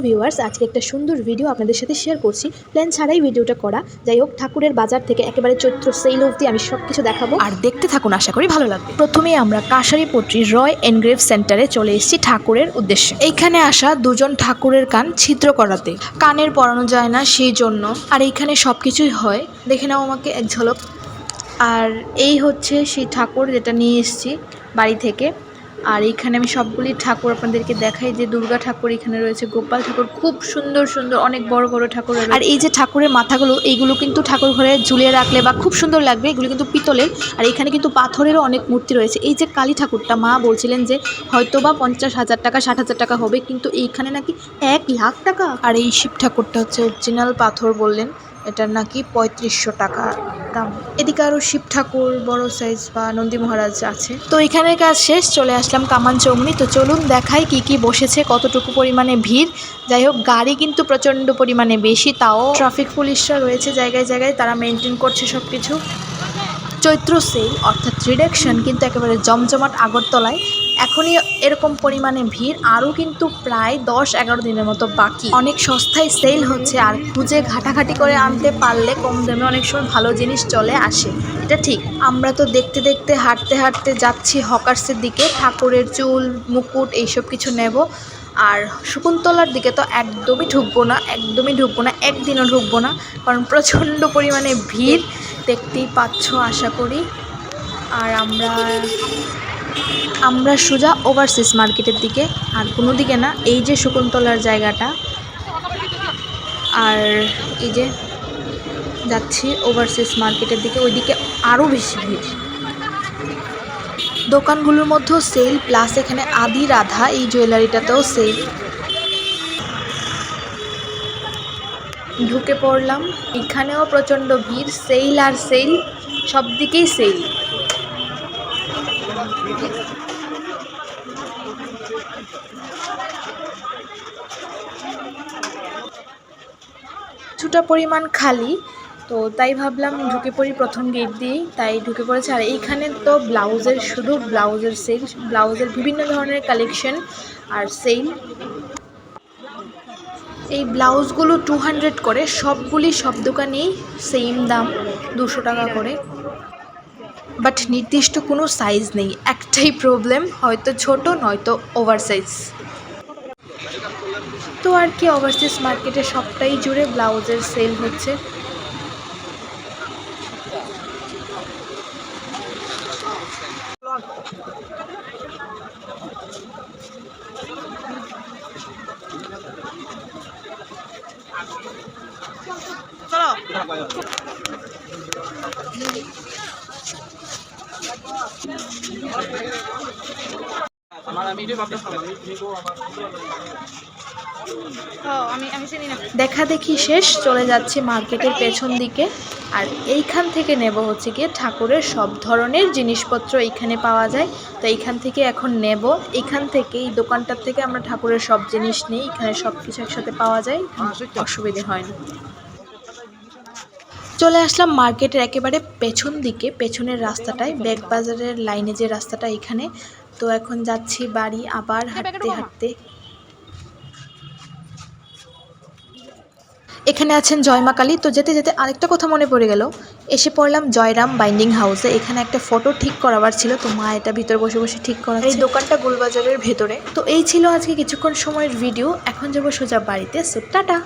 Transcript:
Viewers, আজকে একটা সুন্দর ভিডিও আপনাদের সাথে শেয়ার করছি। প্ল্যান ছাড়াই ভিডিওটা করা। যাই হোক, ঠাকুরের বাজার থেকে একেবারে চৈত্র সেল অবধি আমি সব কিছু দেখাবো, আর দেখতে থাকুন, আশা করি ভালো লাগবে। প্রথমেই আমরা কাশারিপট্রি রয় এনগ্রেভ সেন্টারে চলে এসেছি ঠাকুরের উদ্দেশ্যে। এইখানে আসা দুজন ঠাকুরের কান ছিদ্র করাতে, কানের পরানো যায় না সেই জন্য। আর এইখানে সব কিছুই হয়, দেখে নাও আমাকে এক ঝলক। আর এই হচ্ছে সেই ঠাকুর যেটা নিয়ে এসেছি বাড়ি থেকে। আর এইখানে আমি সবগুলি ঠাকুর আপনাদেরকে দেখাই, যে দুর্গা ঠাকুর এখানে রয়েছে, গোপাল ঠাকুর, খুব সুন্দর সুন্দর অনেক বড় বড় ঠাকুর। আর এই যে ঠাকুরের মাথাগুলো, এইগুলো কিন্তু ঠাকুর ঘরে ঝুলিয়ে রাখলে বা খুব সুন্দর লাগবে। এগুলো কিন্তু পিতলের, আর এখানে কিন্তু পাথরেরও অনেক মূর্তি রয়েছে। এই যে কালী ঠাকুরটা, মা বলছিলেন যে হয়তো বা 50,000 টাকা 60,000 টাকা হবে, কিন্তু এইখানে নাকি 1,00,000 টাকা। আর এই শিব ঠাকুরটা হচ্ছে অরিজিনাল পাথর বললেন, এটার নাকি 3500 টাকা দাম। এদিকে আরও শিব ঠাকুর বড় সাইজ বা নন্দী মহারাজ আছে। তো এখানের কাজ শেষ, চলে আসলাম কামান চৌমনি। তো চলুন দেখাই কি কি বসেছে, কতটুকু পরিমাণে ভিড়। যাই হোক, গাড়ি কিন্তু প্রচণ্ড পরিমাণে বেশি, তাও ট্রাফিক পুলিশরা রয়েছে জায়গায় জায়গায়, তারা মেনটেন করছে সব কিছু। চৈত্র সেল অর্থাৎ রিডাকশন কিন্তু একেবারে জমজমাট আগরতলায়। এখনই এরকম পরিমাণে ভিড়, আরও কিন্তু প্রায় 10-11 দিনের মতো বাকি। অনেক সস্তায় সেল হচ্ছে, আর খুঁজে ঘাটাঘাটি করে আনতে পারলে কম দামে অনেক সময় ভালো জিনিস চলে আসে, এটা ঠিক। আমরা তো দেখতে দেখতে হাঁটতে হাঁটতে যাচ্ছি হকার্সের দিকে, ঠাকুরের চুল মুকুট এইসব কিছু নেব। আর শকুন্তলার দিকে তো একদমই ঢুকবো না, একদিনও ঢুকবো না, কারণ প্রচণ্ড পরিমাণে ভিড়, দেখতেই পাচ্ছ আশা করি। আর আমরা সোজা ওভারসিজ মার্কেটের দিকে, আর কোনো দিকে না। এই যে শকুন্তলার জায়গাটা, আর এই যে যাচ্ছি ওভারসিজ মার্কেটের দিকে, ওইদিকে আরও বেশি ভিড়। দোকানগুলোর মধ্যেও সেল, প্লাস এখানে আদি রাধা এই জুয়েলারিটাতেও সেল। ঢুকে পড়লাম, এখানেও প্রচণ্ড ভিড়, সেল আর সেল, সব দিকেই সেল। কিছুটা পরিমাণ খালি, তো তাই ভাবলাম ঢুকে পড়ি প্রথম গেট দিয়েই, তাই ঢুকে পড়েছে। আর এইখানে তো ব্লাউজের, শুধু ব্লাউজের সেল, ব্লাউজের বিভিন্ন ধরনের কালেকশন আর সেল। এই ব্লাউজগুলো 200 করে, সবগুলি সব দোকানেই সেম দাম, 200 টাকা করে। বাট নির্দিষ্ট কোনো সাইজ নেই, একটাই প্রবলেম, হয়তো ছোট নয়তো ওভার সাইজ। তো আর কি, ওভারসিজ মার্কেটে সবটাই জুড়ে ব্লাউজের সেল হচ্ছে। দেখা দেখি শেষ, চলে যাচ্ছি মার্কেটের পেছন দিকে। আর এইখান থেকে নেব হচ্ছে গিয়ে ঠাকুরের সব ধরনের জিনিসপত্র এইখানে পাওয়া যায়, তো এইখান থেকে এখন নেব। এইখান থেকে, এই দোকানটার থেকে আমরা ঠাকুরের সব জিনিস নিই, এখানে সব কিছু একসাথে পাওয়া যায়, অসুবিধে হয় না। চলে আসলাম মার্কেটের একেবারে পেছন দিকে, পেছনের রাস্তাটায়, ব্যাগ বাজারের লাইনে যে রাস্তাটা, এখানে। তো এখন যাচ্ছি বাড়ি, আবার হাঁটতে হাঁটতে। এখানে আছেন জয়মা কালী। তো যেতে যেতে আরেকটা কথা মনে পড়ে গেল, এসে পড়লাম জয়রাম বাইন্ডিং হাউসে। এখানে একটা ফটো ঠিক করাবার ছিল, তো মা এটা ভিতরে বসে বসে ঠিক করা। এই দোকানটা গোলবাজারের ভেতরে। তো এই ছিল আজকে কিছুক্ষণ সময়ের ভিডিও, এখন যাবো সোজা বাড়িতে। So tata.